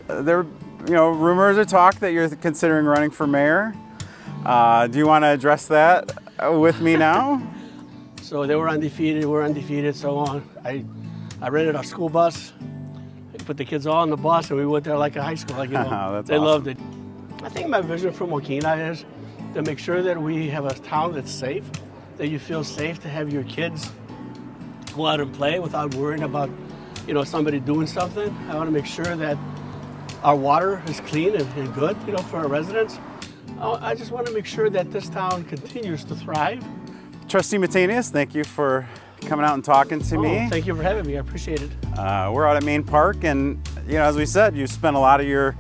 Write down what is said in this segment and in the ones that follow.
there, rumors or talk that you're considering running for mayor. Do you want to address that with me now? So they were undefeated, we're undefeated, so on. I rented a school bus, I put the kids all on the bus, and we went there like a high school. That's they awesome. loved it. I think my vision for Mokena is to make sure that we have a town that's safe, that you feel safe to have your kids go out and play without worrying about, somebody doing something. I want to make sure that our water is clean and good, for our residents. I just want to make sure that this town continues to thrive. Trustee Metanias, thank you for coming out and talking to me. Thank you for having me. I appreciate it. We're out at Main Park, and as we said, you spent a lot of your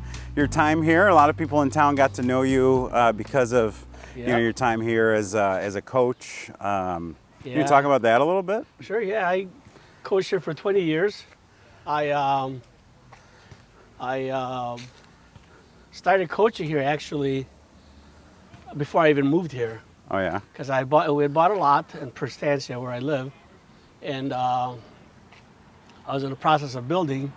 time here. A lot of people in town got to know you because of your time here as a coach. Can you talk about that a little bit? Sure. Yeah, I coached here for 20 years. I started coaching here actually before I even moved here. Oh yeah. Because we had bought a lot in Prestancia where I live, and I was in the process of building.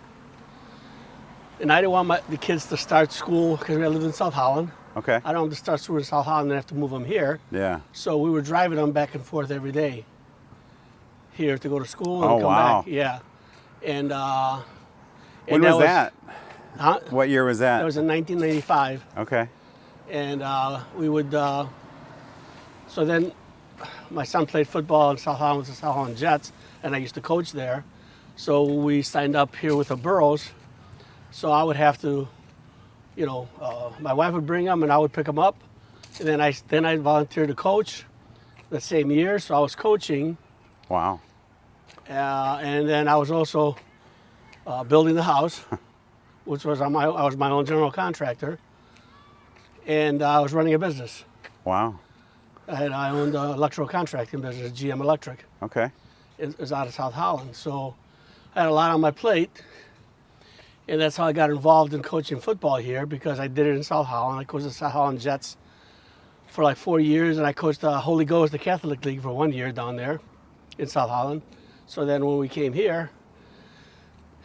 And I didn't want the kids to start school because I lived in South Holland. Okay. I don't want them to start school in South Holland and have to move them here. Yeah. So we were driving them back and forth every day here to go to school and come back. Yeah. And when was that? Huh? What year was that? That was in 1995. Okay. And we would. So then, my son played football in South Holland with the South Holland Jets, and I used to coach there. So we signed up here with the Burros. So I would have to, my wife would bring them, and I would pick them up. And then I volunteered to coach the same year. So I was coaching. Wow. And then I was also building the house, which was I was my own general contractor, and I was running a business. Wow. I owned an electrical contracting business, GM Electric. Okay. It was out of South Holland. So I had a lot on my plate. And that's how I got involved in coaching football here, because I did it in South Holland. I coached the South Holland Jets for like 4 years, and I coached the Holy Ghost, the Catholic League, for 1 year down there in South Holland. So then when we came here,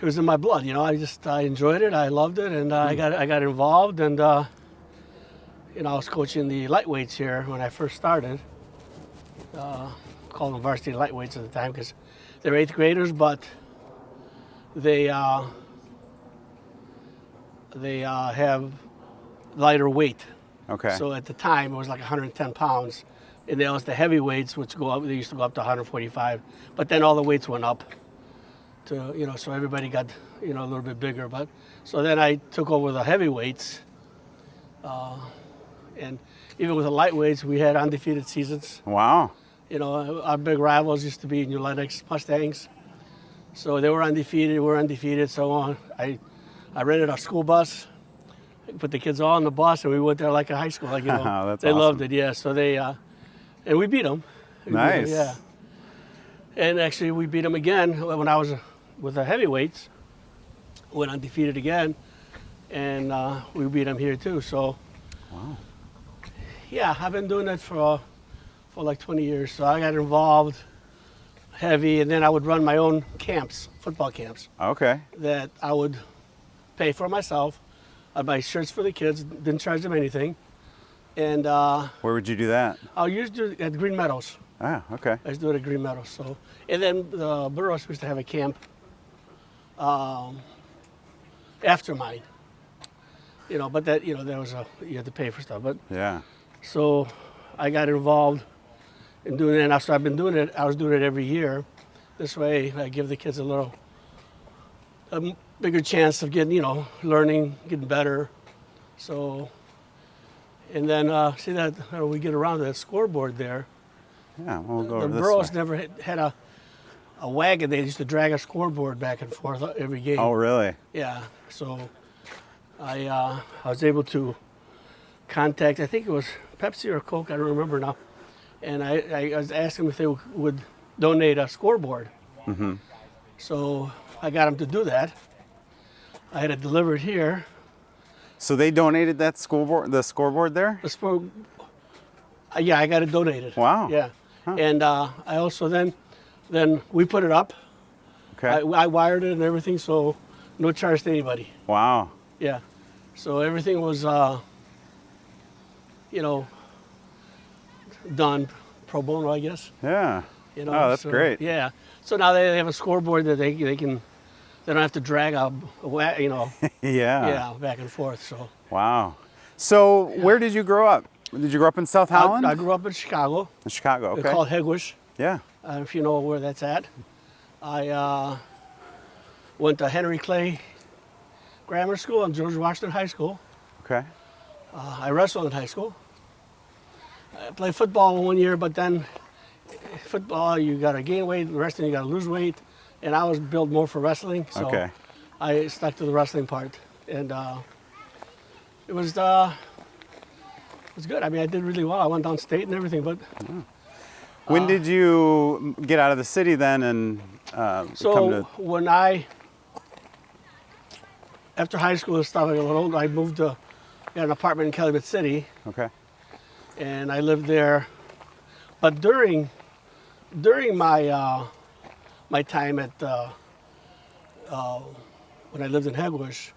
it was in my blood. I enjoyed it. I loved it, and I got involved, and I was coaching the lightweights here when I first started. Called them varsity lightweights at the time because they're 8th graders, but they have lighter weight. Okay. So at the time it was like 110 pounds, and there was the heavyweights, which go up. They used to go up to 145, but then all the weights went up to so everybody got a little bit bigger. But so then I took over the heavyweights. And even with the lightweights, we had undefeated seasons. Wow. Our big rivals used to be New Lennox Mustangs. So they were undefeated, we're undefeated, so on. I rented a school bus, put the kids all on the bus, and we went there like a high school. That's they awesome. loved it, yeah. So and we beat them. Nice. Yeah. And actually, we beat them again when I was with the heavyweights. Went undefeated again, and we beat them here too. So. Wow. Yeah, I've been doing that for like 20 years. So I got involved heavy, and then I would run my own camps, football camps. Okay. That I would pay for myself. I'd buy shirts for the kids, didn't charge them anything. And where would you do that? I used to do it at Green Meadows. Ah, okay. I used to do it at Green Meadows. So, and then the Burros used to have a camp after mine. But that there was you had to pay for stuff. But yeah. So I got involved in doing it, and so I've been doing it. I was doing it every year. This way, I give the kids a bigger chance of getting, learning, getting better. So, and then see that we get around to that scoreboard there. Yeah, we'll go over the this Burros way. never had a wagon. They used to drag a scoreboard back and forth every game. Oh, really? Yeah. So I was able to contact, I think it was Pepsi or Coke, I don't remember now. And I was asking them if they would donate a scoreboard. Mm-hmm. So I got them to do that. I had it delivered here. So they donated that the scoreboard there? Yeah, I got it donated. Wow. Yeah. Huh. And I also then we put it up. Okay. I wired it and everything, so no charge to anybody. Wow. Yeah. So everything was, you know, done pro bono, I guess. Yeah. You know, Oh, that's so, great. Yeah. So now they have a scoreboard that they don't have to drag a you know, Yeah. back and forth. So Wow. So where did you grow up? Did you grow up in South Holland? I grew up in Chicago. In Chicago, okay. They're called Hegwish, Yeah. if you know where that's at. I went to Henry Clay Grammar School and George Washington High School. Okay. I wrestled in high school. I played football 1 year, but then football, you got to gain weight, wrestling, you got to lose weight. And I was built more for wrestling, so Okay. I stuck to the wrestling part. And it was good. I mean, I did really well. I went downstate and everything, but When did you get out of the city then and so come to? when after high school and stuff, I got a little older, I moved to got an apartment in Calumet City, Okay. and I lived there. But during my my time at when I lived in Hegwish,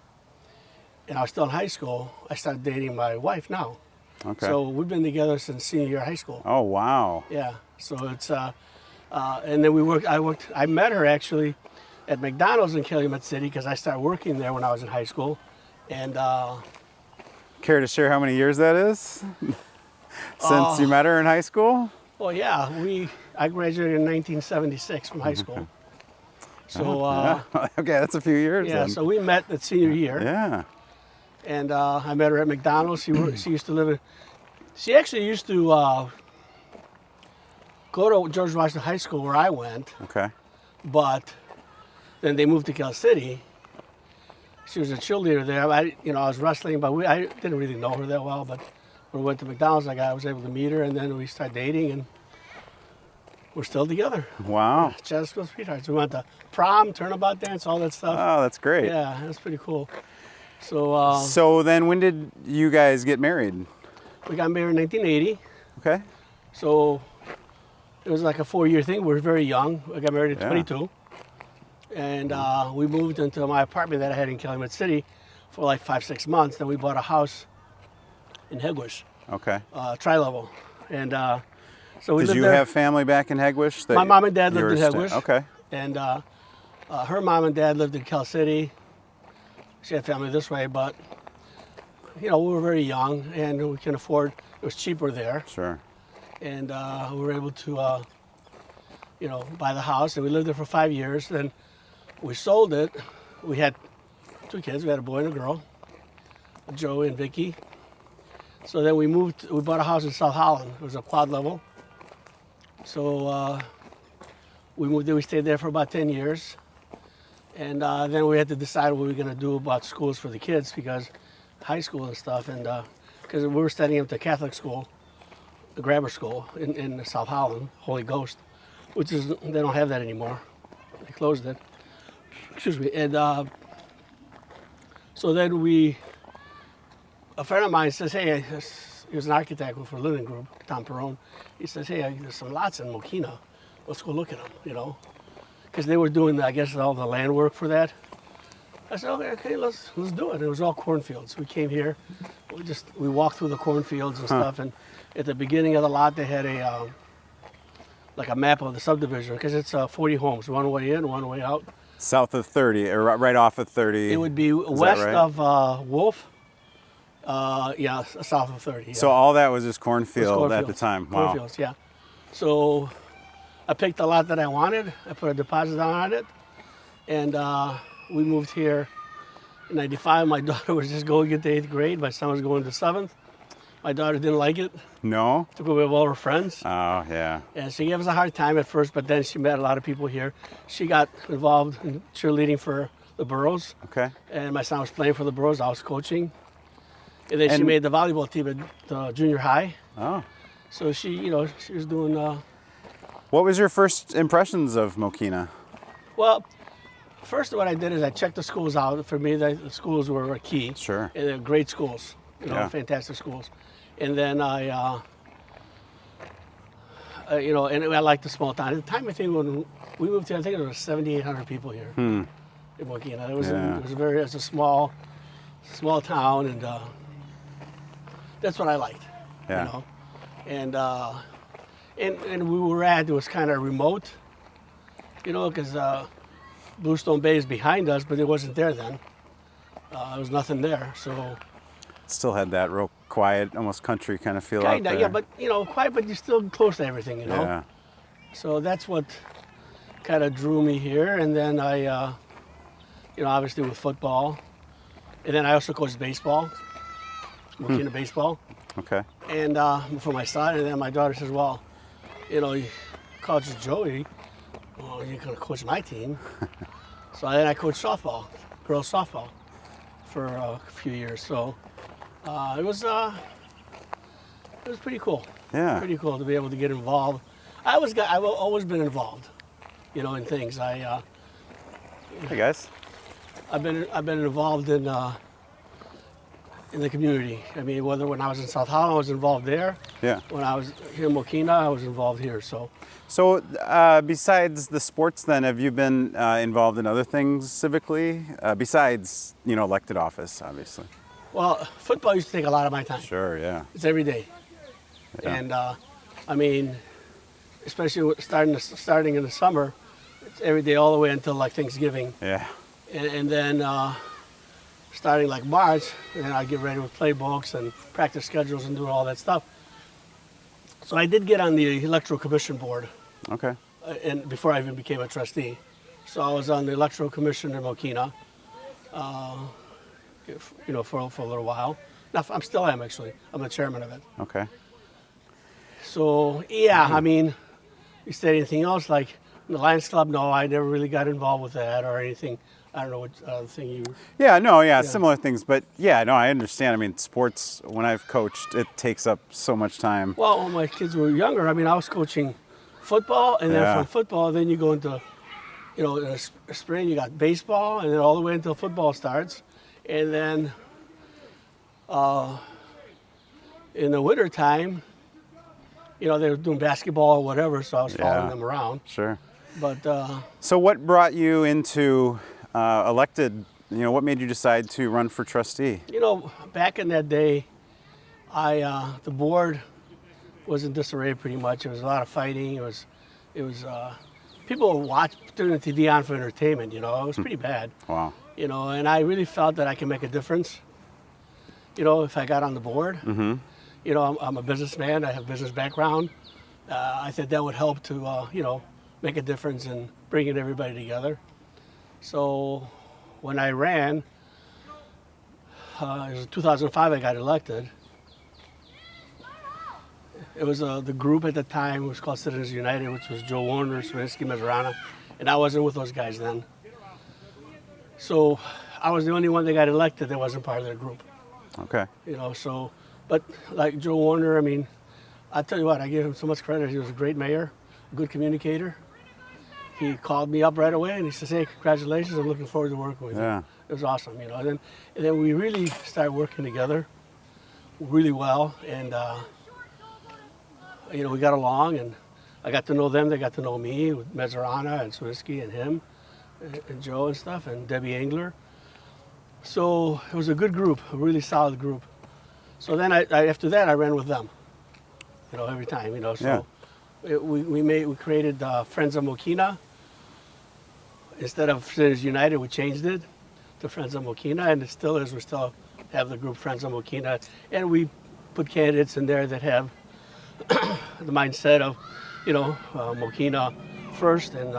and I was still in high school, I started dating my wife now. Okay. So we've been together since senior year of high school. Oh wow. Yeah. So it's and then I met her actually at McDonald's in Calumet City because I started working there when I was in high school, and Care to share how many years that is since you met her in high school? well, yeah, I graduated in 1976 from high school. So Yeah. Okay, that's a few years. yeah, then. so we met at senior year, Yeah. and I met her at McDonald's. She used to live in. She actually used to go to George Washington High School where I went, Okay. but then they moved to Cal City. She was a cheerleader there. I was wrestling, but I didn't really know her that well. But when we went to McDonald's, I was able to meet her, and then we started dating, and we're still together. Wow. Just school sweethearts. We went to prom, turnabout dance, all that stuff. Oh, that's great. Yeah, that's pretty cool. So So then, when did you guys get married? we got married in 1980. Okay. So it was like a 4-year thing. We were very young. I got married at Yeah. 22. And we moved into my apartment that I had in Calumet City for like 5-6 months. Then we bought a house in Hegwish, Okay. tri-level. And so we Did lived you there. have family back in Hegwish? that My mom and dad you lived in were Hegwish. Okay. And her mom and dad lived in Cal City. She had family this way, but we were very young and we can afford. It was cheaper there, Sure. and we were able to, buy the house. And we lived there for 5 years. Then we sold it. We had 2 kids. We had a boy and a girl, Joey and Vicky. So then we moved. We bought a house in South Holland. It was a quad level. So we moved there. We stayed there for about 10 years. And then we had to decide what we were going to do about schools for the kids, because high school and stuff. And because we were studying at the Catholic school, the grammar school in South Holland, Holy Ghost, which is, they don't have that anymore. They closed it. Excuse me. And so then a friend of mine says, hey, he was an architect for a living group, Tom Perone. He says, hey, there's some lots in Mokena. Let's go look at them, because they were doing, I guess, all the land work for that. I said, okay, let's do it. It was all cornfields. We came here, we walked through the cornfields and stuff, and at the beginning of the lot, they had a map of the subdivision, because it's 40 homes, one way in, one way out. South of 30, or right off of 30. It would be Is west that right? of Wolf, south of 30. Yeah. So all that was just It was cornfield at the cornfields. time. Wow. Cornfields, yeah. So I picked the lot that I wanted. I put a deposit down on it, and we moved here in '95. My daughter was just going into 8th grade. My son was going to 7th. My daughter didn't like it. No? Took away all her friends. Oh, yeah. And she gave us a hard time at first, but then she met a lot of people here. She got involved in cheerleading for the Burros, Okay. and my son was playing for the Burros. I was coaching. And then she And- made the volleyball team at the junior high. Oh. So she was doing, What was your first impressions of Mokena? well, first what I did is I checked the schools out. For me, the schools were a key. Sure. And they're great schools, Yeah. fantastic schools. And then and I liked the small town. At the time, I think when we moved here, I think there was 7,800 people here in Mokena. It was Yeah. it was a small small town, and that's what I liked. Yeah. You know, and we were at, it was kind of remote, you know, because Bluestone Bay is behind us, but it wasn't there then. There was nothing there, so. Still had that real quiet, almost country kind of feel out Kinda, there. yeah, but you know, quiet, but you're still close to everything, you know. Yeah. So that's what kind of drew me here, and then I, you know, obviously with football, and then I also coached baseball, Mokena baseball, Okay. and for my son, and then my daughter says, well, you know, Coach Joey, well, you're gonna coach my team. So then I coached softball, girls softball, for a few years. So it was pretty cool. Yeah. Pretty cool to be able to get involved. I've always been involved, you know, in things. Hey guys. I've been involved in the community. I mean, whether when I was in South Holland, I was involved there. Yeah. When I was here in Mokena, I was involved here. So So besides the sports, then, have you been involved in other things civically? Besides, you know, elected office, obviously. well, football used to take a lot of my time. Sure. Yeah. It's every day. Yeah. And I mean, especially starting in the summer, it's every day all the way until like Thanksgiving. Yeah. And then starting like March, then I get ready with playbooks and practice schedules and do all that stuff. So I did get on the electoral commission board, Okay. and before I even became a trustee. So I was on the electoral commission in Mokena, you know, for a little while. Now, I'm still am actually. I'm the chairman of it. Okay. So yeah, I mean, you said anything else like the Lions Club? No, I never really got involved with that or anything. I don't know what thing you. Yeah, no, yeah, similar things, but yeah, no, I understand. I mean, sports, when I've coached, it takes up so much time. Well, when my kids were younger, I mean, I was coaching football, and then Yeah. from football, then you go into, you know, in the spring you got baseball, and then all the way until football starts, and then in the winter time, you know, they were doing basketball or whatever, so I was following Yeah. them around. Sure. But So what brought you into elected, you know, what made you decide to run for trustee? you know, back in that day, the board was in disarray pretty much. It was a lot of fighting. It was people would turn the TV on for entertainment. You know, it was pretty bad. Wow. You know, and I really felt that I could make a difference. You know, if I got on the board. Mm-hmm. You know, I'm a businessman. I have a business background. I think that would help to, you know, make a difference in bringing everybody together. So when I ran, it was 2005 I got elected. It was the group at the time was called Citizens United, which was Joe Warner, Swinsky, Mazzarana, and I wasn't with those guys then. So I was the only one that got elected that wasn't part of their group. Okay. You know, so, but like Joe Warner, I mean, I tell you what, I give him so much credit. He was a great mayor, a good communicator. He called me up right away and he says, "Hey, congratulations! I'm looking forward to working with Yeah. you." It was awesome, you know. And then we really started working together, really well, and you know, we got along, and I got to know them. They got to know me with Mazzarana and Swinsky and him, and Joe and stuff, and Debbie Engler. So it was a good group, a really solid group. So then after that, I ran with them. You know, every time, you know. So we created Friends of Mokena. Instead of Citizens United, we changed it to Friends of Mokena, and it still is. We still have the group Friends of Mokena, and we put candidates in there that have the mindset of, you know, Mokena first, and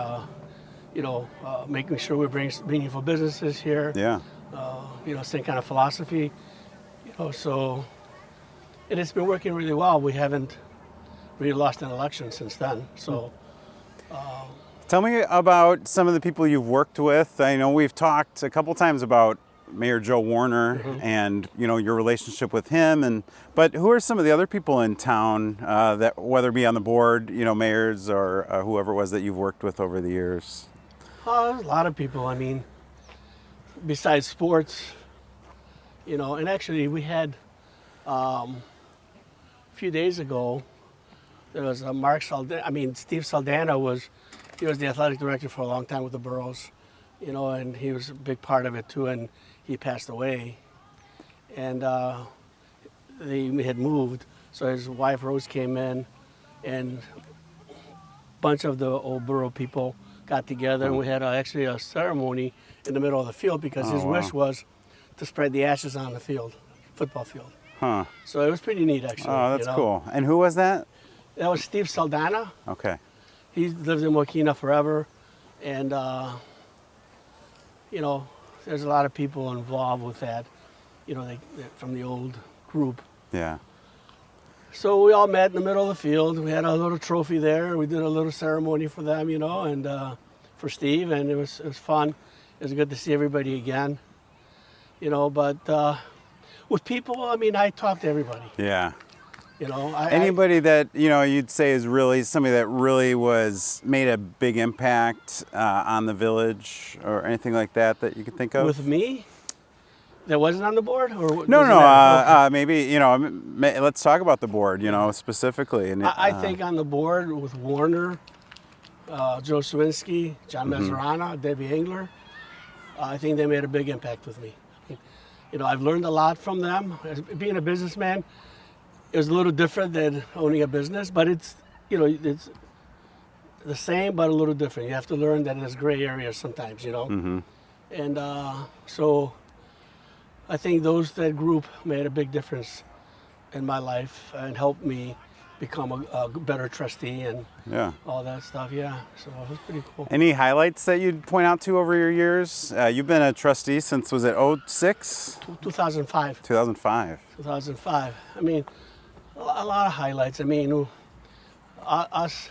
you know, making sure we bring meaningful businesses here. Yeah. You know, same kind of philosophy. You know, so, and it's been working really well. We haven't really lost an election since then. So. Tell me about some of the people you've worked with. I know we've talked a couple times about Mayor Joe Warner and, you know, your relationship with him, but who are some of the other people in town that, whether it be on the board, you know, mayors or whoever it was that you've worked with over the years? There's a lot of people. I mean, besides sports, you know, and actually we had a few days ago, there was Steve Saldana was the athletic director for a long time with the Burros, you know, and he was a big part of it too, and he passed away. and they had moved. So his wife Rose came in, and a bunch of the old borough people got together, and we had actually a ceremony in the middle of the field because his wish was to spread the ashes on the field, football field. Huh. So it was pretty neat, actually. Oh, that's cool. And who was that? That was Steve Saldana. Okay. He lives in Mokena forever, and you know, there's a lot of people involved with that. You know, from the old group. Yeah. So we all met in the middle of the field. We had a little trophy there. We did a little ceremony for them, you know, and for Steve, and it was fun. It was good to see everybody again, you know. But with people, I mean, I talk to everybody. Yeah. You know, anybody that you'd say is really somebody that really made a big impact on the village or anything like that you could think of. With me, that wasn't on the board, or no. Maybe let's talk about the board. Specifically. And I think on the board with Warner, Joe Swinski, John Mezzarana, Debbie Engler, I think they made a big impact with me. You know, I've learned a lot from them. Being a businessman, it was a little different than owning a business, but it's the same but a little different. You have to learn that there's gray areas sometimes, you know. Mm-hmm. And so I think that group made a big difference in my life and helped me become a better trustee and all that stuff. Yeah, so it was pretty cool. Any highlights that you'd point out to over your years? You've been a trustee since, was it 06? 2005. 2005. 2005. I mean, a lot of highlights. I mean, us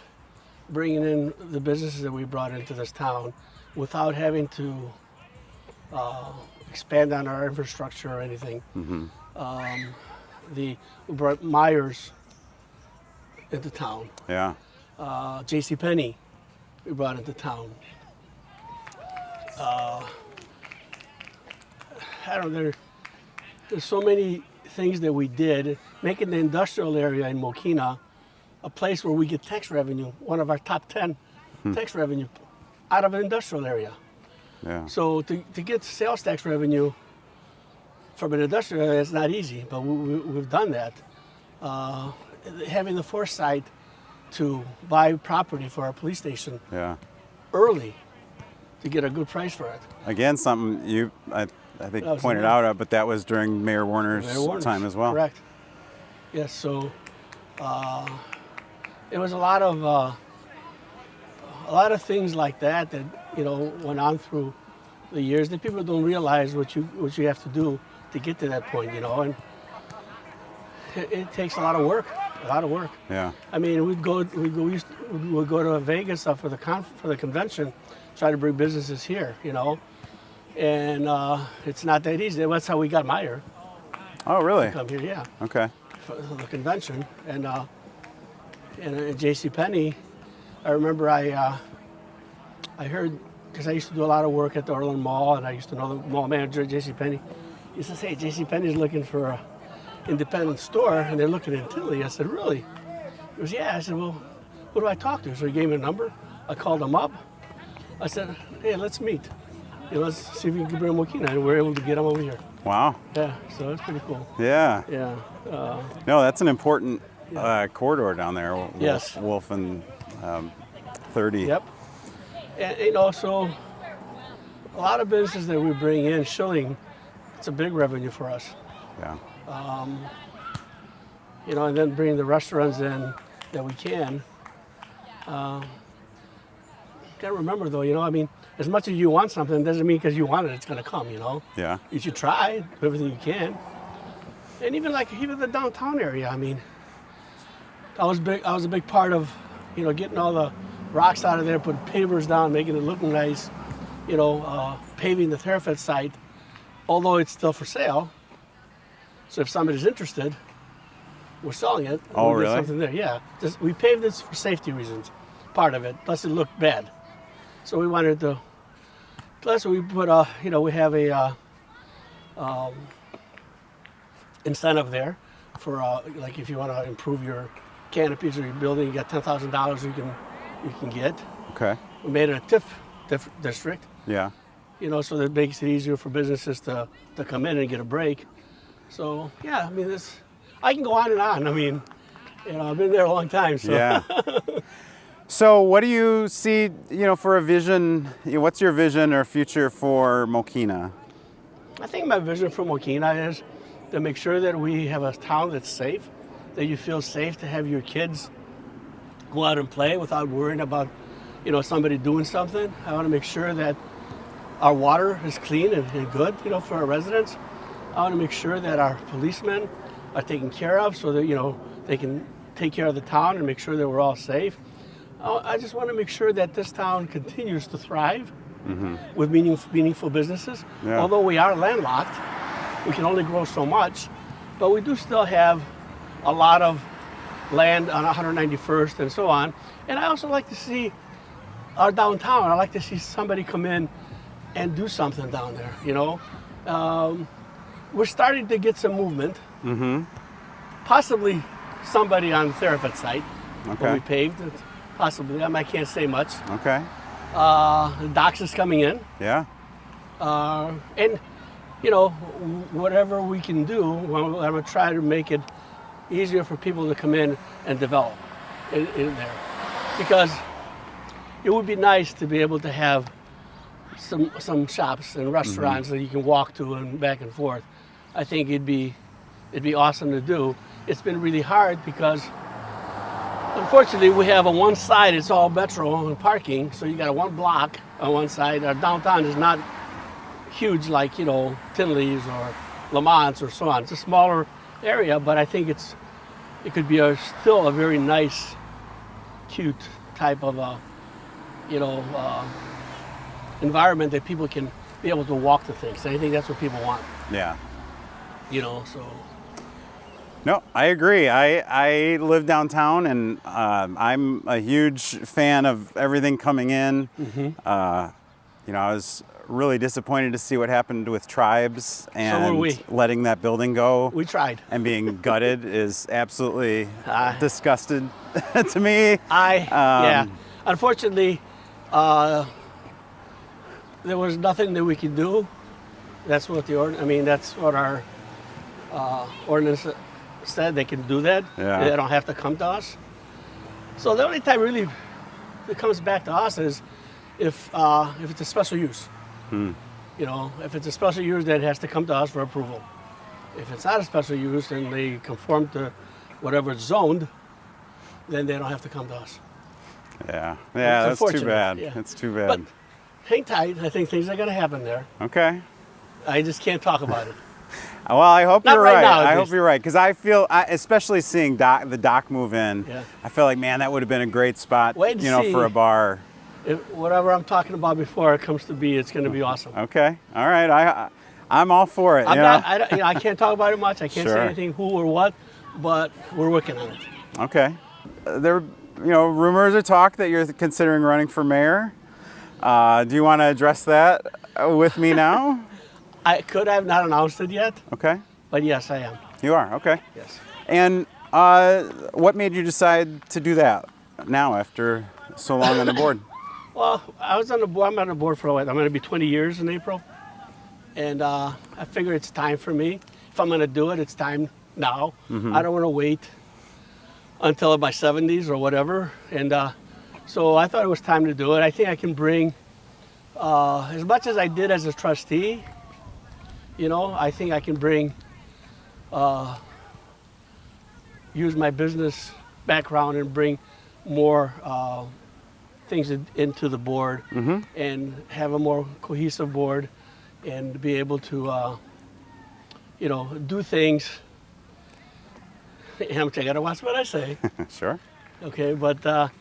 bringing in the businesses that we brought into this town without having to expand on our infrastructure or anything. Mm-hmm. We brought Myers into town. Yeah. JCPenney we brought into town. I don't know, there's so many things that we did, making the industrial area in Mokena a place where we get tax revenue, one of our top 10 tax revenue out of an industrial area. Yeah. So to get sales tax revenue from an industrial area, it's not easy, but we've done that. Having the foresight to buy property for our police station early to get a good price for it. Again, something I think pointed out, but that was during Mayor Warner's time as well. Correct. Yes, so it was a lot of things like that went on through the years that people don't realize what you have to do to get to that point, and it takes a lot of work. Yeah. I mean, we'd go to Vegas for the convention, try to bring businesses here, and it's not that easy. That's how we got Meyer. Oh, really? To come here, yeah. Okay. For the convention, and JCPenney, I remember I heard, because I used to do a lot of work at the Orland Mall, and I used to know the mall manager at JCPenney. He says, "Hey, JCPenney's looking for an independent store, and they're looking in Tinley." I said, "Really?" He goes, "Yeah." I said, "Well, who do I talk to?" So he gave me a number. I called him up. I said, "Hey, let's meet. Let's see if we can bring Mokena." And we were able to get him over here. Wow. Yeah, so it's pretty cool. Yeah. Yeah. No, that's an important corridor down there. Wolf and 30. Yep. And so a lot of businesses that we bring in, Schilling, it's a big revenue for us. Yeah. And then bring the restaurants in that we can. Gotta remember though, I mean, as much as you want something, doesn't mean because you want it, it's gonna come, Yeah. You should try, do everything you can. And even the downtown area, I mean, I was a big part of, getting all the rocks out of there, putting pavers down, making it look nice, paving the Therafed site, although it's still for sale. So if somebody's interested, we're selling it. Oh, we'll really? Get something there. Yeah. We paved this for safety reasons, part of it. Plus it looked bad. So we wanted to, plus we put we have a incentive there for like if you want to improve your canopies or your building, you got $10,000 you can get. Okay. We made it a TIF district. Yeah. So that makes it easier for businesses to come in and get a break. So yeah, I mean, I can go on and on. I mean, I've been there a long time. So. Yeah. So what do you see, for a vision, what's your vision or future for Mokena? I think my vision for Mokena is to make sure that we have a town that's safe, that you feel safe to have your kids go out and play without worrying about, somebody doing something. I want to make sure that our water is clean and good, for our residents. I want to make sure that our policemen are taken care of so that, they can take care of the town and make sure that we're all safe. I just want to make sure that this town continues to thrive with meaningful businesses. Yeah. Although we are landlocked, we can only grow so much, but we do still have a lot of land on 191st and so on. And I also like to see our downtown. I like to see somebody come in and do something down there, We're starting to get some movement. Possibly somebody on Therapet site will be paved. Possibly. I can't say much. Okay. The docks is coming in. Yeah. And, whatever we can do, I'm going to try to make it easier for people to come in and develop in there. Because it would be nice to be able to have some shops and restaurants that you can walk to and back and forth. I think it'd be awesome to do. It's been really hard because unfortunately we have on one side it's all metro and parking, so you got one block on one side. Our downtown is not huge like Tinley's or Lamont or so on. It's a smaller area, but I think it could be still a very nice, cute type of environment that people can be able to walk to things. And I think that's what people want. Yeah. So. No, I agree. I live downtown, and I'm a huge fan of everything coming in. I was really disappointed to see what happened with Tribes and letting that building go. We tried. And being gutted is absolutely disgusted to me. Yeah. Unfortunately, there was nothing that we could do. That's what that's what our ordinance said. They can do that. Yeah. They don't have to come to us. So the only time really it comes back to us is if it's a special use. If it's a special use, then it has to come to us for approval. If it's not a special use and they conform to whatever it's zoned, then they don't have to come to us. Yeah, that's too bad. Yeah. It's too bad. But hang tight. I think things are going to happen there. Okay. I just can't talk about it. Well, I hope you're right. Now, I hope you're right, because I feel, especially seeing the dock move in, I feel like, man, that would have been a great spot, for a bar. Whatever I'm talking about before it comes to be, it's going to be awesome. Okay. All right. I'm all for it. I can't talk about it much. I can't say anything who or what, but we're working on it. Okay. There, rumors or talk that you're considering running for mayor. Do you want to address that with me now? I have not announced it yet. Okay. But yes, I am. You are? Okay. Yes. And what made you decide to do that now after so long on the board? Well, I was on the board. I'm on the board for I'm going to be 20 years in April. And I figure it's time for me. If I'm going to do it, it's time now. I don't want to wait until my 70s or whatever. And so I thought it was time to do it. I think I can bring, as much as I did as a trustee, I think I can bring, use my business background and bring more things into the board and have a more cohesive board and be able to, do things. I gotta watch what I say. Sure. Okay, but that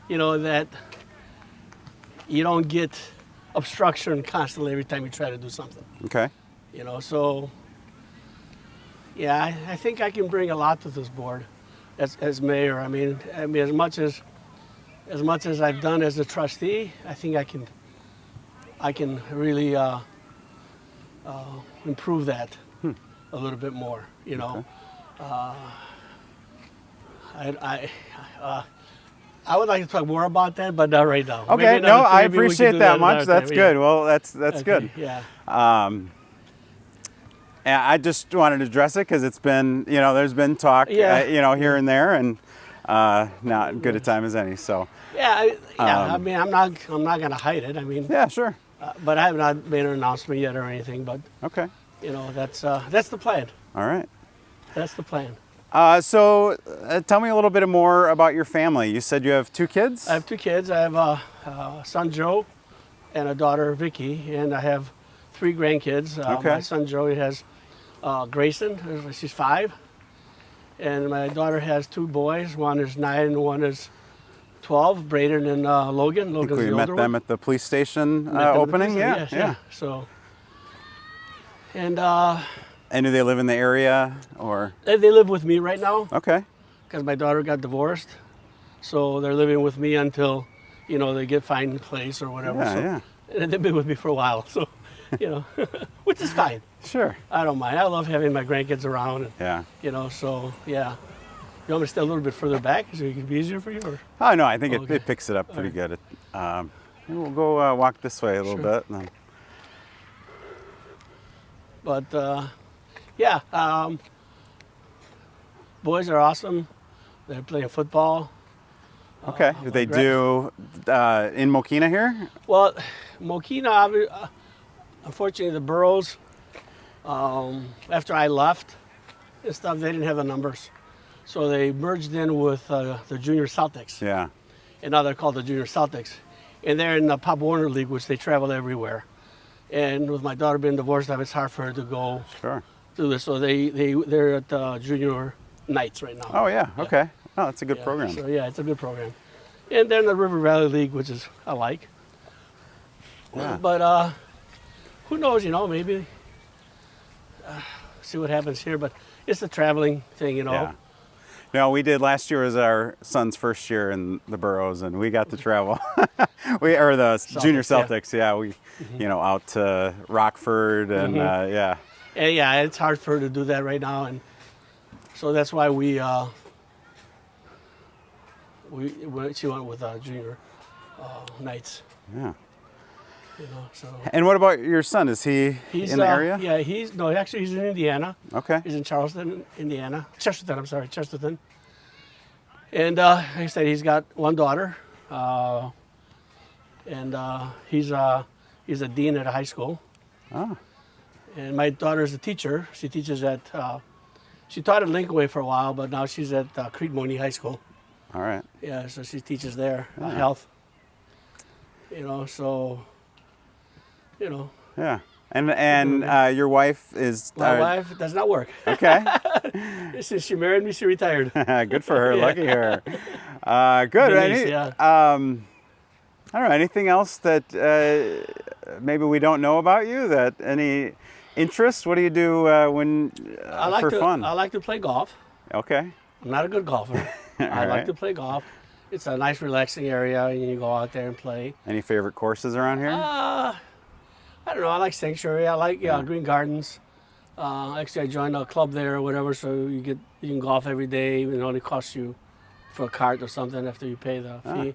you don't get obstruction constantly every time you try to do something. Okay. So yeah, I think I can bring a lot to this board as mayor. I mean, as much as I've done as a trustee, I think I can really improve that a little bit more. Okay. I would like to talk more about that, but not right now. Okay, no, I appreciate that much. That's good. Well, that's good. Yeah. And I just wanted to address it because it's been, there's been talk, here and there, and not good a time as any. So I mean, I'm not gonna hide it. I mean, yeah, sure. But I have not made an announcement yet or anything. But Okay. That's the plan. All right. That's the plan. So tell me a little bit more about your family. You said you have 2 kids? I have 2 kids. I have a son, Joe, and a daughter, Vicky, and I have 3 grandkids. Okay. My son, Joey, has Grayson. She's 5. And my daughter has 2 boys. One is 9 and one is 12, Braden and Logan. I think Logan's we the met older them one. at the police station Met them at the opening. police station, Yeah. yes, So, and And do they live in the area or? they live with me right now Okay. because my daughter got divorced. So they're living with me until, they get find a place or whatever. Yeah, so, yeah. And they've been with me for a while. So, which is fine. Sure. I don't mind. I love having my grandkids around. And, Yeah. So, yeah. You want me to stay a little bit further back so it can be easier for you? Or? Oh, no, I think Okay. it picks it up pretty good. Maybe we'll go walk this way a little Sure. bit. And then... But, boys are awesome. They're playing football. Okay. Do they do in Mokena here? Well, Mokena, unfortunately, the boroughs, after I left and stuff, they didn't have the numbers. So they merged in with the Junior Celtics. Yeah. And now they're called the Junior Celtics. And they're in the Pop Warner League, which they travel everywhere. And with my daughter being divorced, it's hard for her to go Sure. through this. So they're at the Junior Knights right now. Oh, yeah. Okay. Oh, that's a good program. So yeah, it's a good program. And then the River Valley League, which is I like. Yeah. But who knows? Maybe see what happens here. But it's the traveling thing, Yeah. No, we did last year was our son's first year in the boroughs, and we got to travel. The junior Celtics, yeah. We, out to Rockford and yeah. And yeah, it's hard for her to do that right now, and so that's why she went with Junior Knights. Yeah. So And what about your son? Is he he's in the area? Yeah, he's in Indiana. Okay. He's in Chesterton. And like I said, he's got one daughter, and he's a dean at a high school. Oh. And my daughter's a teacher. She teaches at she taught at Lincoln for a while, but now she's at Creek Mooney High School. All right. Yeah, so she teaches there health. Yeah. And your wife is. My wife does not work. Okay. Since she married me, she retired. Good for her. Yeah. Lucky her. Good. Denise, yeah. I don't know. Anything else that maybe we don't know about you? That any interests? What do you do when for fun? I like to play golf. Okay. I'm not a good golfer. I like to play golf. It's a nice, relaxing area, and you go out there and play. Any favorite courses around here? I don't know. I like Sanctuary. I like Green Gardens. Actually, I joined a club there or whatever, so you can golf every day. It only costs you for a cart or something after you pay the fee.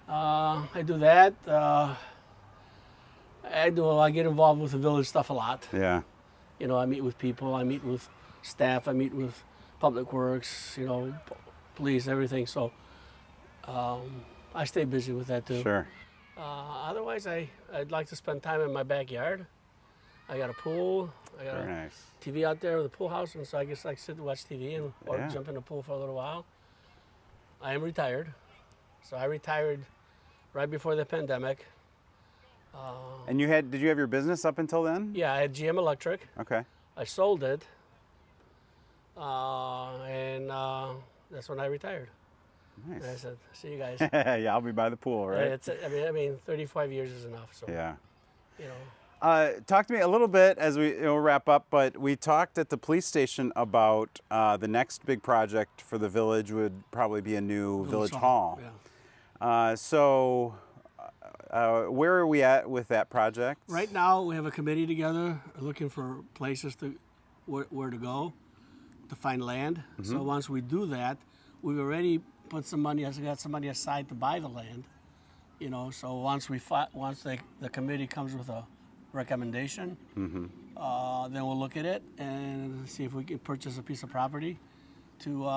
I do that. I get involved with the village stuff a lot. Yeah. I meet with people. I meet with staff. I meet with Public Works. Police, everything. So I stay busy with that too. Sure. Otherwise, I'd like to spend time in my backyard. I got a pool. I got Very a nice. TV out there with a pool house, and so I guess I sit and watch TV or Yeah. jump in the pool for a little while. I am retired, so I retired right before the pandemic. And did you have your business up until then? Yeah, I had GM Electric. Okay. I sold it, and that's when I retired. Nice. And I said, "See you guys." Yeah, I'll be by the pool, right? I mean, 35 years is enough. So Yeah. Talk to me a little bit as we wrap up, but we talked at the police station about the next big project for the village would probably be a new village hall. Yeah. Where are we at with that project? Right now, we have a committee together looking for places where to go to find land. Mm-hmm. So once we do that, we've already got some money aside to buy the land. So once the committee comes with a recommendation, then we'll look at it and see if we can purchase a piece of property to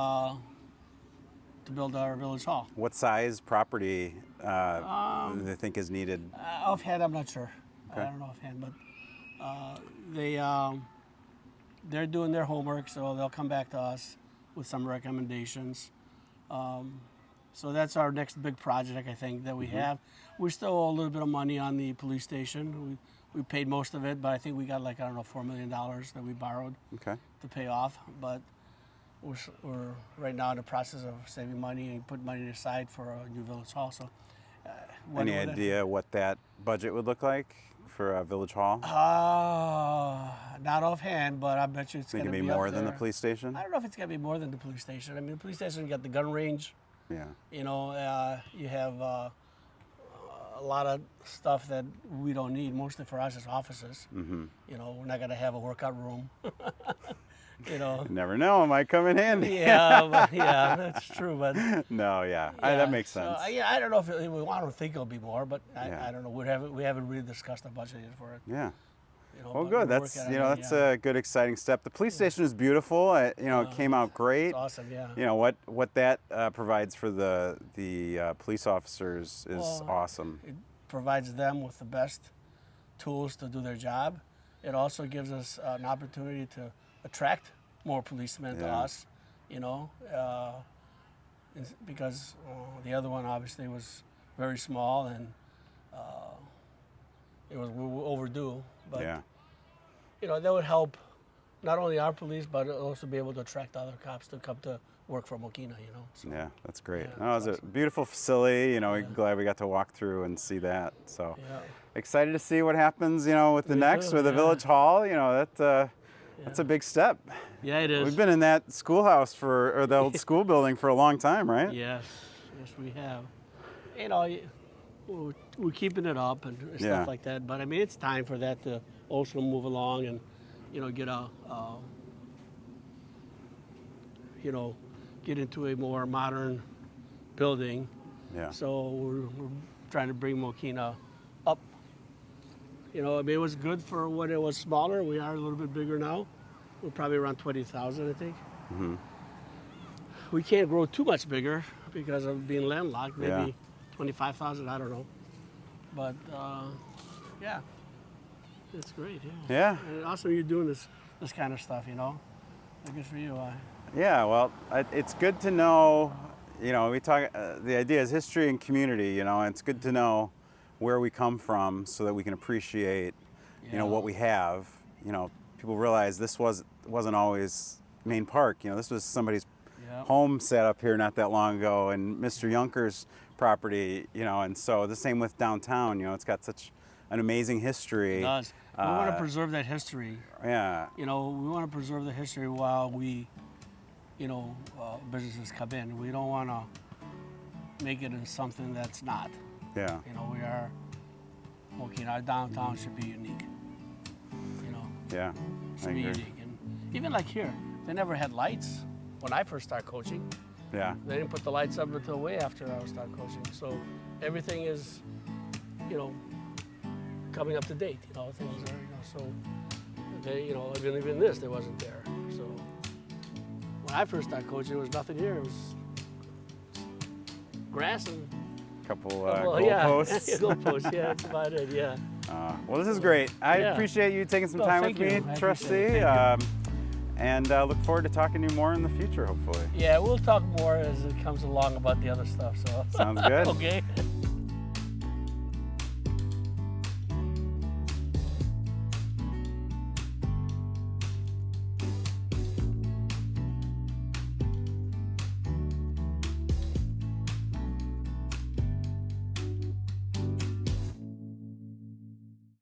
build our village hall. What size property do they think is needed? Offhand, I'm not sure. Okay. I don't know offhand, but they're doing their homework, so they'll come back to us with some recommendations. So that's our next big project, I think, that we have. We still owe a little bit of money on the police station. We paid most of it, but I think we got like, I don't know, $4 million that we borrowed Okay. to pay off. But we're right now in the process of saving money and putting money aside for a new village hall. So, Any idea what that budget would look like for a village hall? Not offhand, but I bet you it's going to be be more up than the there. police station? I don't know if it's going to be more than the police station. I mean, the police station, you got the gun range. Yeah. You know, you have a lot of stuff that we don't need, mostly for us as offices. You know, we're not going to have a workout room. You know. You never know, it might come in handy. Yeah, that's true. But No, yeah, yeah, that makes sense. So, yeah, I don't know if we want to think it'll be more, but Yeah. I don't know. We haven't really discussed the budget yet for it. Yeah. You know, Well, but good. we're That's working on it, that's yeah. a good, exciting step. The police station is beautiful. It came out great. It's awesome, yeah. You know what that provides for the police officers is awesome. It provides them with the best tools to do their job. It also gives us an opportunity to attract more policemen to Yeah. us, you know, because the other one obviously was very small and we were overdue. But, Yeah. you know, that would help not only our police, but also be able to attract other cops to come to work for Mokena, you know. So, Yeah, that's great. Yeah, No, it was a beautiful facility. You know, we're glad we got to walk through and see that. So yeah. excited to see what happens. You know, with the Me next too, with the yeah. village hall. You know, that's a big step. Yeah, it is. We've been in that schoolhouse or the old school building for a long time, right? Yes, we have. You know, we're keeping it up and stuff Yeah. like that. But I mean, it's time for that to also move along and, you know, get into a more modern building. Yeah. So we're trying to bring Mokena up. You know, I mean, it was good for when it was smaller. We are a little bit bigger now. We're probably around 20,000, I think. We can't grow too much bigger because of being landlocked. Maybe Yeah. 25,000, I don't know. But yeah, it's great. Yeah. Yeah. And also, you're doing this kind of stuff, you know. Good for you. Yeah, well, it's good to know, you know, we talk, the idea is history and community, you know, and it's good to know where we come from so that we can appreciate, you know, Yeah. what we have. You know, people realize this wasn't always Main Park, you know, this was somebody's Yeah. home set up here not that long ago, and Mr. Junker's property, you know, and so the same with downtown, you know, it's got such an amazing history. It does. We want to preserve that history. Yeah, You know, we want to preserve the history while we, you know, businesses come in. We don't want to make it into something that's not. yeah, You know, Mokena, our downtown should be unique. You know, yeah, I should be agree. unique. And even like here, they never had lights when I first started coaching. Yeah, They didn't put the lights up until way after I started coaching. So everything is, you know, coming up to date. You know, things are, you know, so they, you know, even this, there wasn't there. So when I first started coaching, there was nothing here. It was grass and couple yeah, goalposts. goalposts. Yeah, that's about it. Yeah. Well, this is great. I Yeah. appreciate you taking some No, time thank with me, you. I appreciate Trustee, it. Thank and look forward to talking to you more in the future, hopefully. Yeah, we'll talk more as it comes along about the other stuff. So Sounds good. okay.